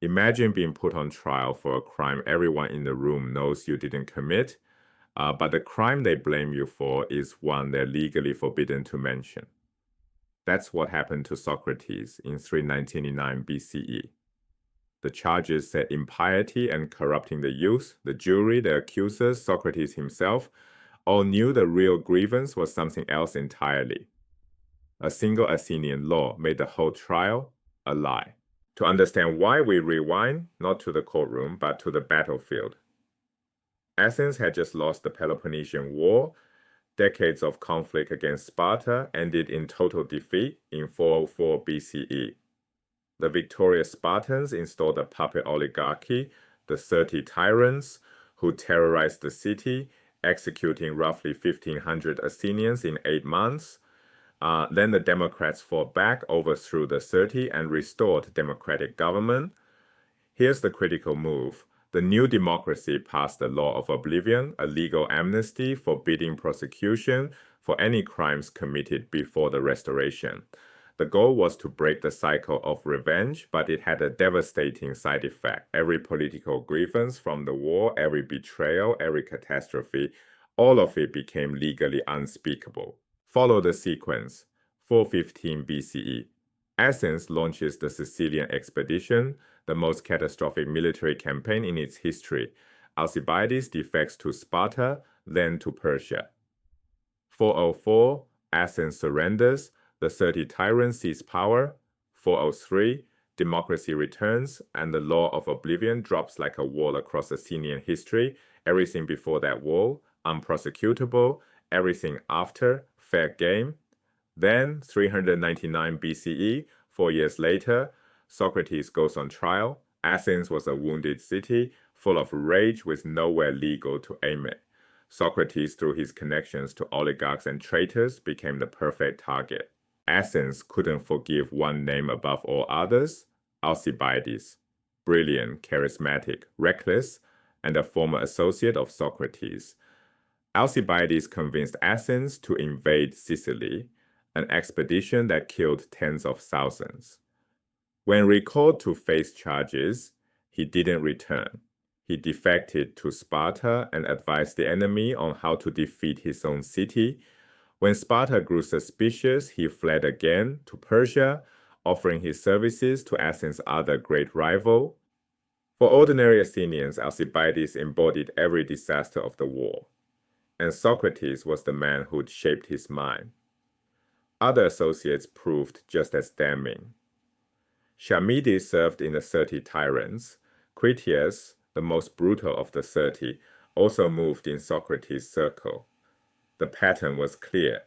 Imagine being put on trial for a crime everyone in the room knows you didn't commit, but the crime they blame you for is one they're legally forbidden to mention. That's what happened to Socrates in 399 BCE. The charges said impiety and corrupting the youth, the jury, the accusers, Socrates himself, all knew the real grievance was something else entirely. A single Athenian law made the whole trial a lie. To understand why, we rewind not to the courtroom, but to the battlefield. Athens had just lost the Peloponnesian War. Decades of conflict against Sparta ended in total defeat in 404 BCE. The victorious Spartans installed a puppet oligarchy, the 30 Tyrants, who terrorized the city, executing roughly 1,500 Athenians in 8 months. Then the Democrats fought back, overthrew the 30, and restored democratic government. Here's the critical move. The new democracy passed the Law of Oblivion, a legal amnesty forbidding prosecution for any crimes committed before the Restoration. The goal was to break the cycle of revenge, but it had a devastating side effect. Every political grievance from the war, every betrayal, every catastrophe, all of it became legally unspeakable. Follow the sequence. 415 BCE. Athens launches the Sicilian expedition, the most catastrophic military campaign in its history. Alcibiades defects to Sparta, then to Persia. 404, Athens surrenders, the 30 Tyrants seize power. 403, democracy returns, and the Law of Oblivion drops like a wall across Athenian history. Everything before that wall, unprosecutable. Everything after, fair game. Then, 399 BCE, 4 years later, Socrates goes on trial. Athens was a wounded city, full of rage with nowhere legal to aim it. Socrates, through his connections to oligarchs and traitors, became the perfect target. Athens couldn't forgive one name above all others, Alcibiades. Brilliant, charismatic, reckless, and a former associate of Socrates. Alcibiades convinced Athens to invade Sicily, an expedition that killed tens of thousands. When recalled to face charges, he didn't return. He defected to Sparta and advised the enemy on how to defeat his own city. When Sparta grew suspicious, he fled again to Persia, offering his services to Athens' other great rival. For ordinary Athenians, Alcibiades embodied every disaster of the war, and Socrates was the man who'd shaped his mind. Other associates proved just as damning. Charmides served in the 30 Tyrants. Critias, the most brutal of the 30, also moved in Socrates' circle. The pattern was clear,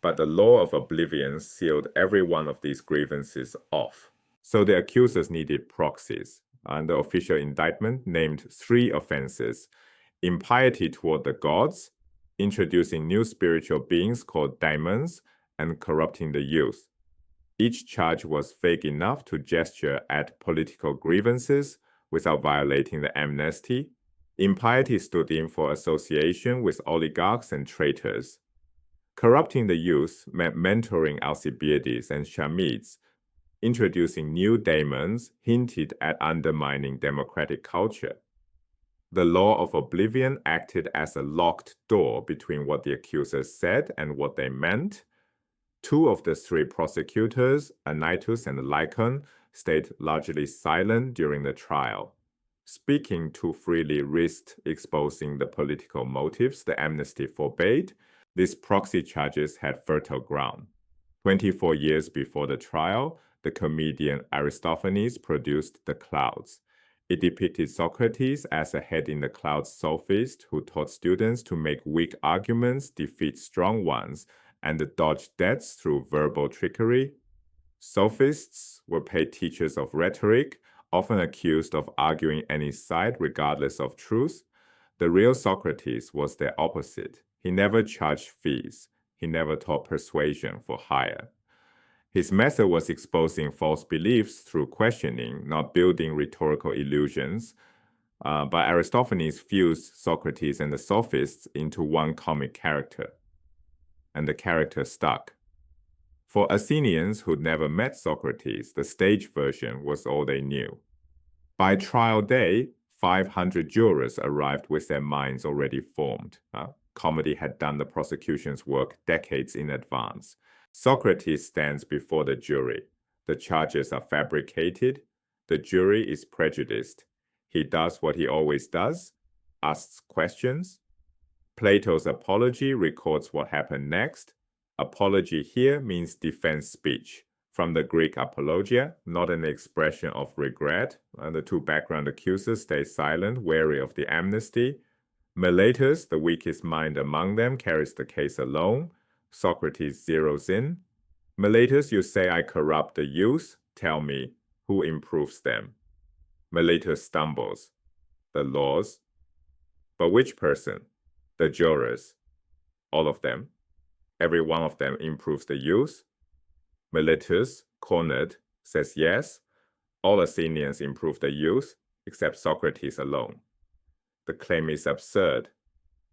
but the Law of Oblivion sealed every one of these grievances off. So the accusers needed proxies, and the official indictment named 3 offenses: impiety toward the gods, introducing new spiritual beings called daemons, and corrupting the youth. Each charge was vague enough to gesture at political grievances without violating the amnesty. Impiety stood in for association with oligarchs and traitors. Corrupting the youth meant mentoring Alcibiades and Charmides. Introducing new daemons hinted at undermining democratic culture. The Law of Oblivion acted as a locked door between what the accusers said and what they meant. 2 of the 3 prosecutors, Anytus and Lycon, stayed largely silent during the trial. Speaking too freely risked exposing the political motives the amnesty forbade. These proxy charges had fertile ground. 24 years before the trial, the comedian Aristophanes produced The Clouds. It depicted Socrates as a head-in-the-clouds sophist who taught students to make weak arguments defeat strong ones and dodge debts through verbal trickery. Sophists were paid teachers of rhetoric, often accused of arguing any side regardless of truth. The real Socrates was their opposite. He never charged fees. He never taught persuasion for hire. His method was exposing false beliefs through questioning, not building rhetorical illusions. But Aristophanes fused Socrates and the sophists into one comic character, and the character stuck. For Athenians who'd never met Socrates, the stage version was all they knew. By trial day, 500 jurors arrived with their minds already formed. Comedy had done the prosecution's work decades in advance. Socrates stands before the jury. The charges are fabricated. The jury is prejudiced. He does what he always does, asks questions. Plato's apology records what happened next. Apology here means defense speech. From the Greek apologia, not an expression of regret. The two background accusers stay silent, wary of the amnesty. Meletus, the weakest mind among them, carries the case alone. Socrates zeroes in. Meletus, you say I corrupt the youth. Tell me, who improves them? Meletus stumbles. The laws. But which person? The jurors. All of them. Every one of them improves the youth. Meletus, cornered, says yes. All Athenians improve the youth, except Socrates alone. The claim is absurd,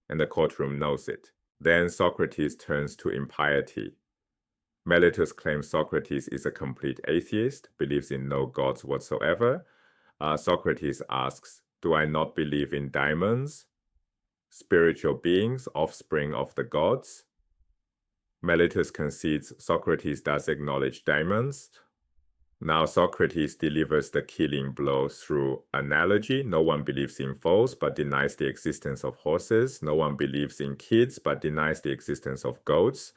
and the courtroom knows it. Then Socrates turns to impiety. Meletus claims Socrates is a complete atheist, believes in no gods whatsoever. Socrates asks, do I not believe in daimons, spiritual beings, offspring of the gods? Meletus concedes Socrates does acknowledge daimons. Now Socrates delivers the killing blow through analogy. No one believes in foals but denies the existence of horses. No one believes in kids but denies the existence of goats.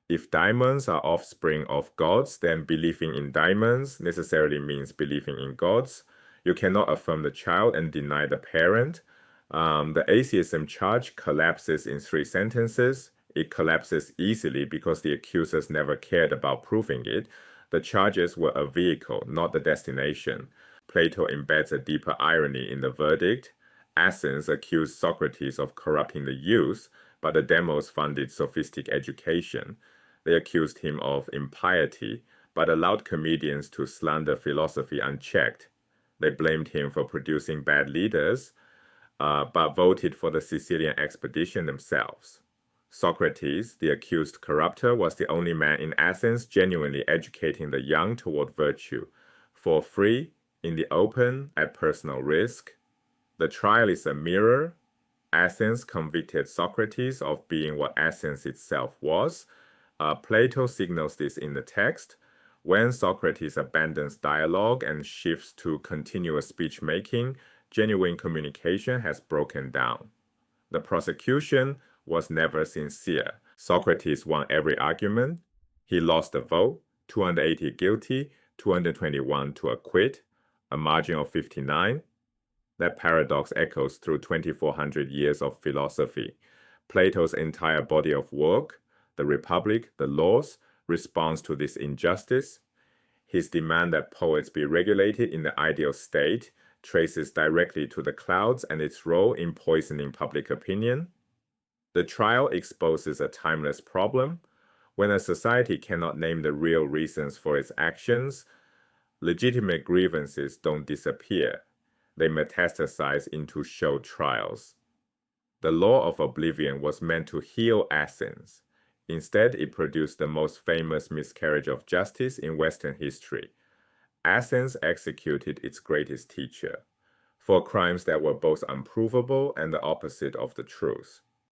If daimons are offspring of gods, then believing in daimons necessarily means believing in gods. You cannot affirm the child and deny the parent. The atheism charge collapses in 3 sentences. It collapses easily because the accusers never cared about proving it. The charges were a vehicle, not the destination. Plato embeds a deeper irony in the verdict. Athens accused Socrates of corrupting the youth, but the demos funded sophistic education. They accused him of impiety, but allowed comedians to slander philosophy unchecked. They blamed him for producing bad leaders, but voted for the Sicilian expedition themselves. Socrates, the accused corrupter, was the only man in Athens genuinely educating the young toward virtue, for free, in the open, at personal risk. The trial is a mirror. Athens convicted Socrates of being what Athens itself was. Plato signals this in the text. When Socrates abandons dialogue and shifts to continuous speech-making, genuine communication has broken down. The prosecution was never sincere. Socrates won every argument. He lost the vote, 280 guilty, 221 to acquit, a margin of 59. That paradox echoes through 2,400 years of philosophy. Plato's entire body of work, the Republic, the Laws, responds to this injustice. His demand that poets be regulated in the ideal state traces directly to the clouds and its role in poisoning public opinion. The trial exposes a timeless problem. When a society cannot name the real reasons for its actions, legitimate grievances don't disappear. They metastasize into show trials. The Law of Oblivion was meant to heal Athens. Instead, it produced the most famous miscarriage of justice in Western history. Athens executed its greatest teacher for crimes that were both unprovable and the opposite of the truth.